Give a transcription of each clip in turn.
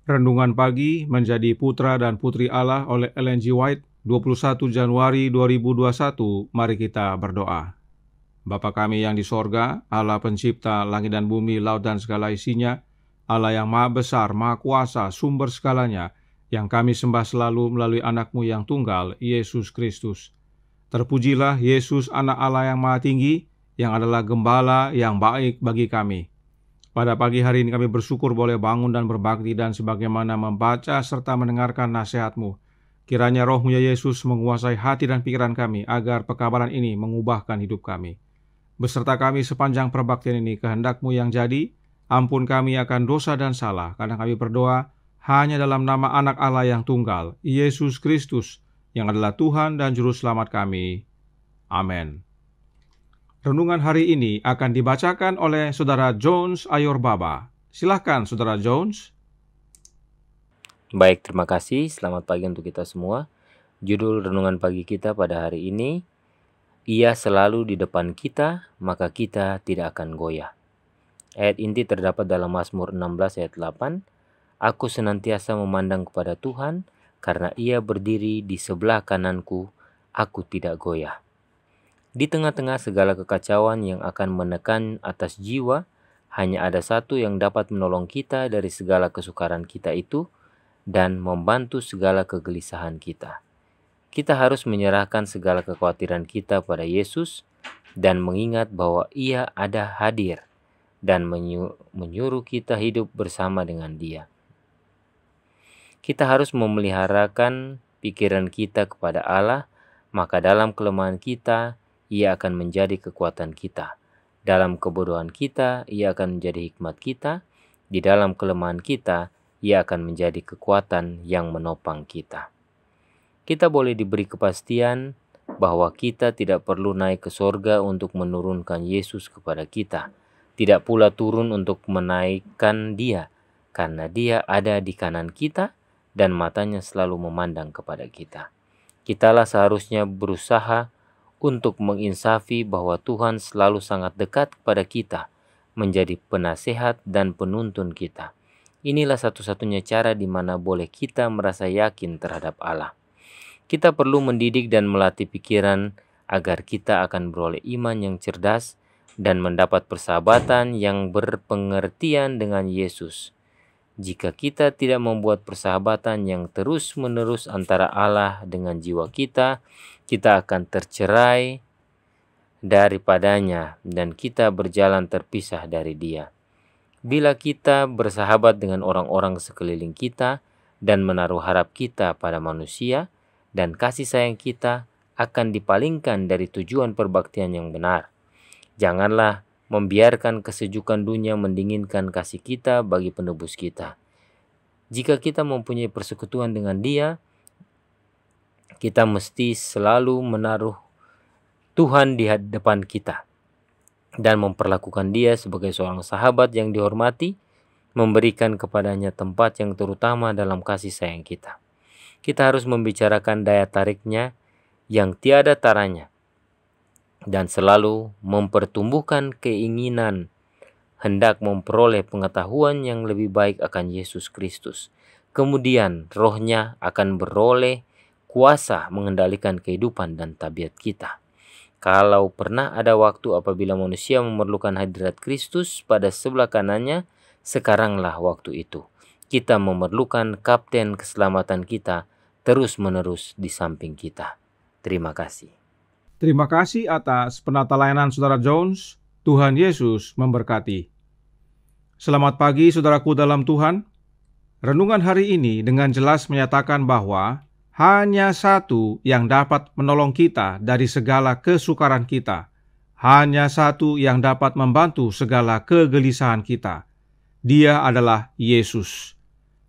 Renungan Pagi Menjadi Putra dan Putri Allah oleh Ellen G. White, 21 Januari 2021. Mari kita berdoa. Bapa kami yang di sorga, Allah pencipta langit dan bumi, laut dan segala isinya, Allah yang maha besar, maha kuasa, sumber segalanya, yang kami sembah selalu melalui anak-Mu yang tunggal, Yesus Kristus. Terpujilah Yesus, anak Allah yang maha tinggi, yang adalah gembala yang baik bagi kami. Pada pagi hari ini kami bersyukur boleh bangun dan berbakti dan sebagaimana membaca serta mendengarkan nasihat-Mu. Kiranya Roh-Mu ya Yesus menguasai hati dan pikiran kami agar pekabaran ini mengubahkan hidup kami. Beserta kami sepanjang perbaktian ini, kehendak-Mu yang jadi, ampun kami akan dosa dan salah, karena kami berdoa hanya dalam nama anak Allah yang tunggal, Yesus Kristus, yang adalah Tuhan dan Juru Selamat kami. Amin. Renungan hari ini akan dibacakan oleh Saudara Jones Ayorbaba. Silakan Saudara Jones. Baik, terima kasih. Selamat pagi untuk kita semua. Judul renungan pagi kita pada hari ini, Ia selalu di depan kita, maka kita tidak akan goyah. Ayat inti terdapat dalam Mazmur 16 ayat 8. Aku senantiasa memandang kepada Tuhan, karena Ia berdiri di sebelah kananku, aku tidak goyah. Di tengah-tengah segala kekacauan yang akan menekan atas jiwa, hanya ada satu yang dapat menolong kita dari segala kesukaran kita itu dan membantu segala kegelisahan kita. Kita harus menyerahkan segala kekhawatiran kita pada Yesus dan mengingat bahwa Ia ada hadir dan menyuruh kita hidup bersama dengan Dia. Kita harus memeliharakan pikiran kita kepada Allah, maka dalam kelemahan kita, Ia akan menjadi kekuatan kita. Dalam kebodohan kita, Ia akan menjadi hikmat kita. Di dalam kelemahan kita, Ia akan menjadi kekuatan yang menopang kita. Kita boleh diberi kepastian bahwa kita tidak perlu naik ke sorga untuk menurunkan Yesus kepada kita. Tidak pula turun untuk menaikkan Dia, karena Dia ada di kanan kita dan matanya selalu memandang kepada kita. Kitalah seharusnya berusaha untuk menginsafi bahwa Tuhan selalu sangat dekat kepada kita, menjadi penasehat dan penuntun kita. Inilah satu-satunya cara di mana boleh kita merasa yakin terhadap Allah. Kita perlu mendidik dan melatih pikiran agar kita akan beroleh iman yang cerdas dan mendapat persahabatan yang berpengertian dengan Yesus. Jika kita tidak membuat persahabatan yang terus-menerus antara Allah dengan jiwa kita akan tercerai daripadanya dan kita berjalan terpisah dari Dia. Bila kita bersahabat dengan orang-orang sekeliling kita dan menaruh harap kita pada manusia, dan kasih sayang kita akan dipalingkan dari tujuan perbaktian yang benar. Janganlah membiarkan kesejukan dunia mendinginkan kasih kita bagi penebus kita. Jika kita mempunyai persekutuan dengan Dia, kita mesti selalu menaruh Tuhan di depan kita dan memperlakukan Dia sebagai seorang sahabat yang dihormati, memberikan kepadanya tempat yang terutama dalam kasih sayang kita. Kita harus membicarakan daya tariknya yang tiada taranya dan selalu mempertumbuhkan keinginan hendak memperoleh pengetahuan yang lebih baik akan Yesus Kristus. Kemudian Roh-Nya akan beroleh kuasa mengendalikan kehidupan dan tabiat kita. Kalau pernah ada waktu apabila manusia memerlukan hadirat Kristus pada sebelah kanannya, sekaranglah waktu itu. Kita memerlukan kapten keselamatan kita terus-menerus di samping kita. Terima kasih. Terima kasih atas penata layanan Saudara Jones. Tuhan Yesus memberkati. Selamat pagi saudaraku dalam Tuhan. Renungan hari ini dengan jelas menyatakan bahwa hanya satu yang dapat menolong kita dari segala kesukaran kita. Hanya satu yang dapat membantu segala kegelisahan kita. Dia adalah Yesus.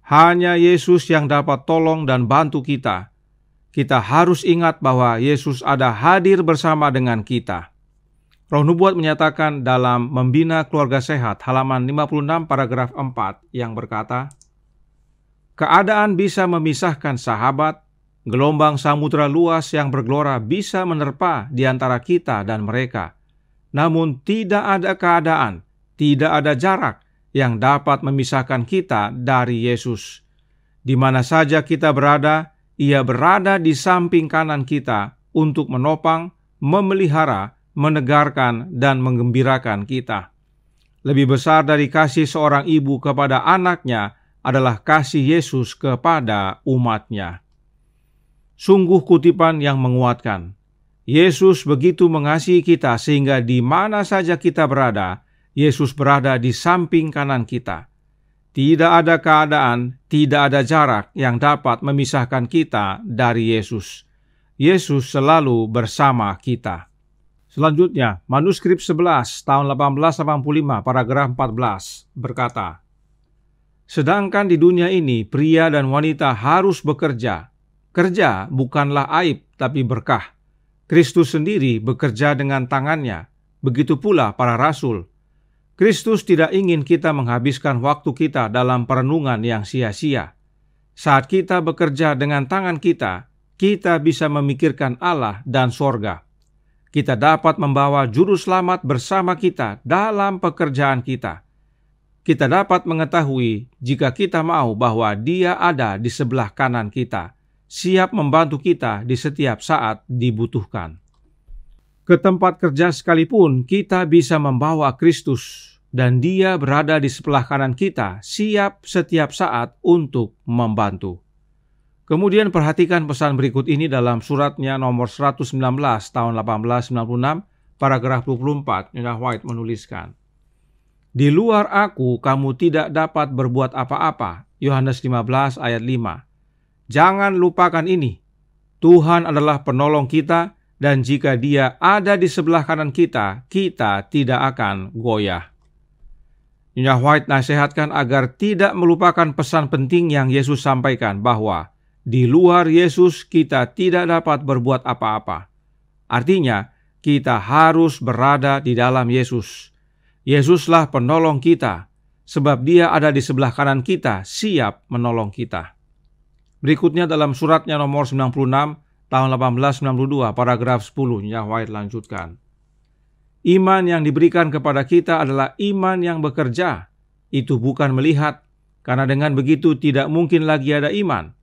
Hanya Yesus yang dapat tolong dan bantu kita. Kita harus ingat bahwa Yesus ada hadir bersama dengan kita. Roh Nubuat menyatakan dalam Membina Keluarga Sehat halaman 56 paragraf 4 yang berkata, keadaan bisa memisahkan sahabat, gelombang samudera luas yang bergelora bisa menerpa di antara kita dan mereka. Namun tidak ada keadaan, tidak ada jarak yang dapat memisahkan kita dari Yesus. Di mana saja kita berada, Ia berada di samping kanan kita untuk menopang, memelihara, menegarkan, dan menggembirakan kita. Lebih besar dari kasih seorang ibu kepada anaknya adalah kasih Yesus kepada umatnya. Sungguh kutipan yang menguatkan. Yesus begitu mengasihi kita sehingga di mana saja kita berada, Yesus berada di samping kanan kita. Tidak ada keadaan, tidak ada jarak yang dapat memisahkan kita dari Yesus. Yesus selalu bersama kita. Selanjutnya, manuskrip 11 tahun 1885 paragraf 14 berkata, sedangkan di dunia ini pria dan wanita harus bekerja. Kerja bukanlah aib tapi berkah. Kristus sendiri bekerja dengan tangannya, begitu pula para rasul. Kristus tidak ingin kita menghabiskan waktu kita dalam perenungan yang sia-sia. Saat kita bekerja dengan tangan kita, kita bisa memikirkan Allah dan sorga. Kita dapat membawa juru selamat bersama kita dalam pekerjaan kita. Kita dapat mengetahui jika kita mau bahwa Dia ada di sebelah kanan kita, siap membantu kita di setiap saat dibutuhkan. Ke tempat kerja sekalipun kita bisa membawa Kristus, dan Dia berada di sebelah kanan kita, siap setiap saat untuk membantu. Kemudian perhatikan pesan berikut ini dalam suratnya nomor 119 tahun 1896, paragraf 24, Nyonya White menuliskan, di luar aku kamu tidak dapat berbuat apa-apa. Yohanes 15 ayat 5. Jangan lupakan ini. Tuhan adalah penolong kita, dan jika Dia ada di sebelah kanan kita, kita tidak akan goyah. Nyonya White nasihatkan agar tidak melupakan pesan penting yang Yesus sampaikan bahwa di luar Yesus kita tidak dapat berbuat apa-apa. Artinya, kita harus berada di dalam Yesus. Yesuslah penolong kita, sebab Dia ada di sebelah kanan kita, siap menolong kita. Berikutnya dalam suratnya nomor 96 tahun 1892 paragraf 10, Nyonya White lanjutkan. Iman yang diberikan kepada kita adalah iman yang bekerja. Itu bukan melihat, karena dengan begitu tidak mungkin lagi ada iman.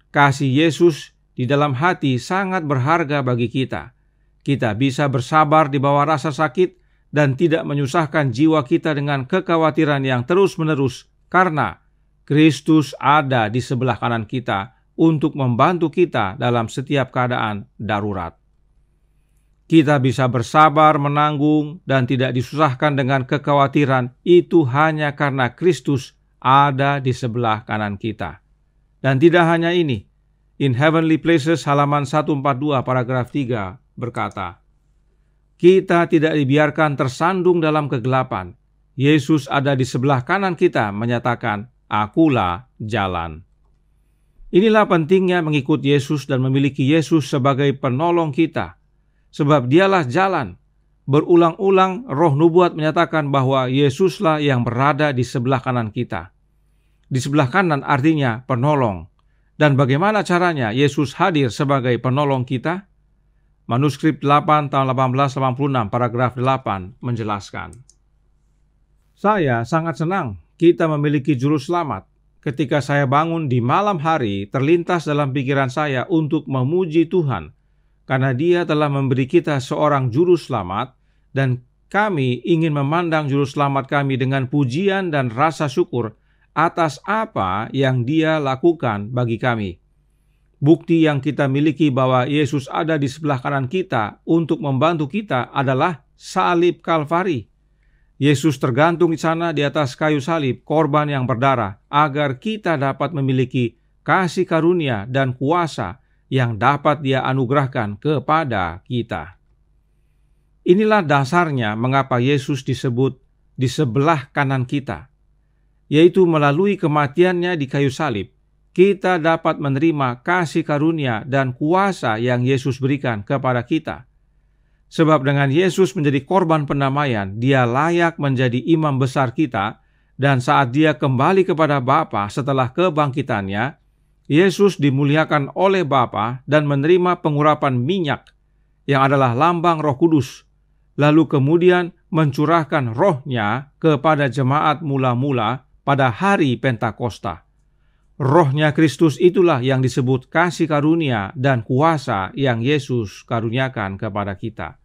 Kasih Yesus di dalam hati sangat berharga bagi kita. Kita bisa bersabar di bawah rasa sakit dan tidak menyusahkan jiwa kita dengan kekhawatiran yang terus-menerus karena Kristus ada di sebelah kanan kita untuk membantu kita dalam setiap keadaan darurat. Kita bisa bersabar menanggung dan tidak disusahkan dengan kekhawatiran itu hanya karena Kristus ada di sebelah kanan kita. Dan tidak hanya ini, In Heavenly Places halaman 142 paragraf 3 berkata, kita tidak dibiarkan tersandung dalam kegelapan. Yesus ada di sebelah kanan kita menyatakan, akulah jalan. Inilah pentingnya mengikut Yesus dan memiliki Yesus sebagai penolong kita. Sebab Dialah jalan. Berulang-ulang roh nubuat menyatakan bahwa Yesuslah yang berada di sebelah kanan kita. Di sebelah kanan artinya penolong. Dan bagaimana caranya Yesus hadir sebagai penolong kita? Manuskrip 8 tahun 1886 paragraf 8 menjelaskan. Saya sangat senang kita memiliki juru selamat. Ketika saya bangun di malam hari, terlintas dalam pikiran saya untuk memuji Tuhan, karena Dia telah memberi kita seorang juru selamat, dan kami ingin memandang juru selamat kami dengan pujian dan rasa syukur atas apa yang Dia lakukan bagi kami. Bukti yang kita miliki bahwa Yesus ada di sebelah kanan kita untuk membantu kita adalah salib Kalvari. Yesus tergantung di sana di atas kayu salib, korban yang berdarah, agar kita dapat memiliki kasih karunia dan kuasa yang dapat Dia anugerahkan kepada kita. Inilah dasarnya mengapa Yesus disebut di sebelah kanan kita, yaitu melalui kematiannya di kayu salib, kita dapat menerima kasih karunia dan kuasa yang Yesus berikan kepada kita. Sebab dengan Yesus menjadi korban pendamaian, Dia layak menjadi imam besar kita, dan saat Dia kembali kepada Bapa setelah kebangkitannya, Yesus dimuliakan oleh Bapa dan menerima pengurapan minyak yang adalah lambang Roh Kudus, lalu kemudian mencurahkan roh-Nya kepada jemaat mula-mula pada hari Pentakosta. Rohnya Kristus itulah yang disebut kasih karunia dan kuasa yang Yesus karuniakan kepada kita.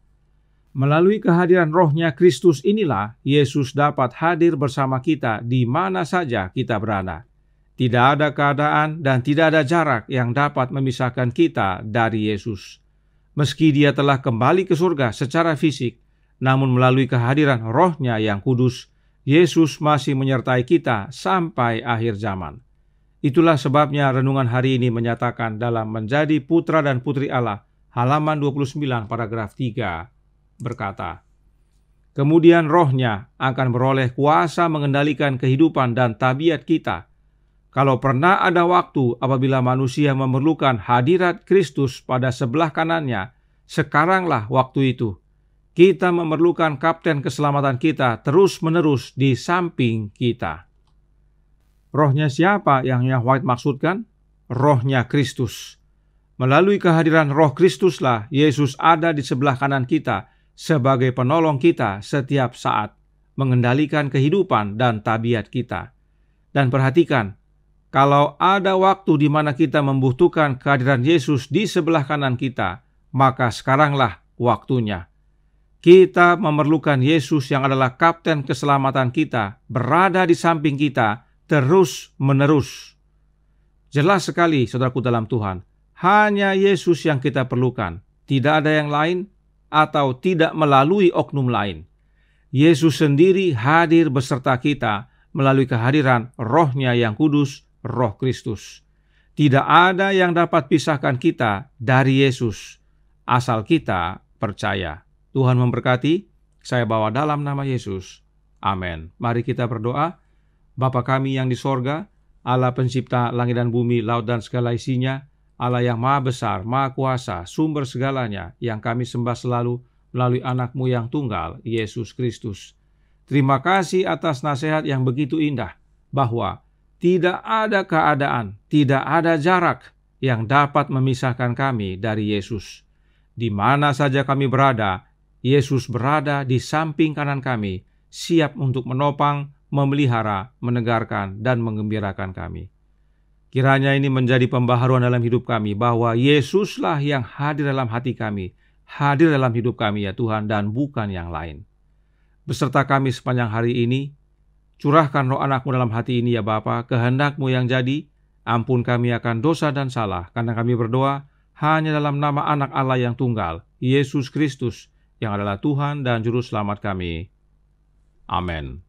Melalui kehadiran Rohnya Kristus inilah Yesus dapat hadir bersama kita di mana saja kita berada. Tidak ada keadaan dan tidak ada jarak yang dapat memisahkan kita dari Yesus. Meski Dia telah kembali ke surga secara fisik, namun melalui kehadiran Roh-Nya yang kudus, Yesus masih menyertai kita sampai akhir zaman. Itulah sebabnya renungan hari ini menyatakan dalam Menjadi Putra dan Putri Allah, halaman 29 paragraf 3, berkata, kemudian Roh-Nya akan beroleh kuasa mengendalikan kehidupan dan tabiat kita. Kalau pernah ada waktu apabila manusia memerlukan hadirat Kristus pada sebelah kanannya, sekaranglah waktu itu. Kita memerlukan kapten keselamatan kita terus-menerus di samping kita. Rohnya siapa yang White maksudkan? Rohnya Kristus. Melalui kehadiran Roh Kristuslah Yesus ada di sebelah kanan kita sebagai penolong kita setiap saat, mengendalikan kehidupan dan tabiat kita. Dan perhatikan, kalau ada waktu di mana kita membutuhkan kehadiran Yesus di sebelah kanan kita, maka sekaranglah waktunya. Kita memerlukan Yesus yang adalah kapten keselamatan kita, berada di samping kita terus-menerus. Jelas sekali, saudaraku dalam Tuhan, hanya Yesus yang kita perlukan, tidak ada yang lain, atau tidak melalui oknum lain. Yesus sendiri hadir beserta kita melalui kehadiran Roh-Nya yang kudus, Roh Kristus. Tidak ada yang dapat pisahkan kita dari Yesus, asal kita percaya. Tuhan memberkati, saya bawa dalam nama Yesus. Amin. Mari kita berdoa. Bapa kami yang di sorga, Allah pencipta langit dan bumi, laut dan segala isinya, Allah yang maha besar, maha kuasa, sumber segalanya, yang kami sembah selalu melalui anak-Mu yang tunggal, Yesus Kristus. Terima kasih atas nasihat yang begitu indah, bahwa tidak ada keadaan, tidak ada jarak yang dapat memisahkan kami dari Yesus. Di mana saja kami berada, Yesus berada di samping kanan kami, siap untuk menopang, memelihara, menegarkan, dan menggembirakan kami. Kiranya ini menjadi pembaharuan dalam hidup kami, bahwa Yesuslah yang hadir dalam hati kami, hadir dalam hidup kami ya Tuhan, dan bukan yang lain. Beserta kami sepanjang hari ini, curahkan roh anak-Mu dalam hati ini ya Bapa, kehendak-Mu yang jadi, ampun kami akan dosa dan salah, karena kami berdoa hanya dalam nama anak Allah yang tunggal, Yesus Kristus, yang adalah Tuhan dan Juru Selamat kami. Amin.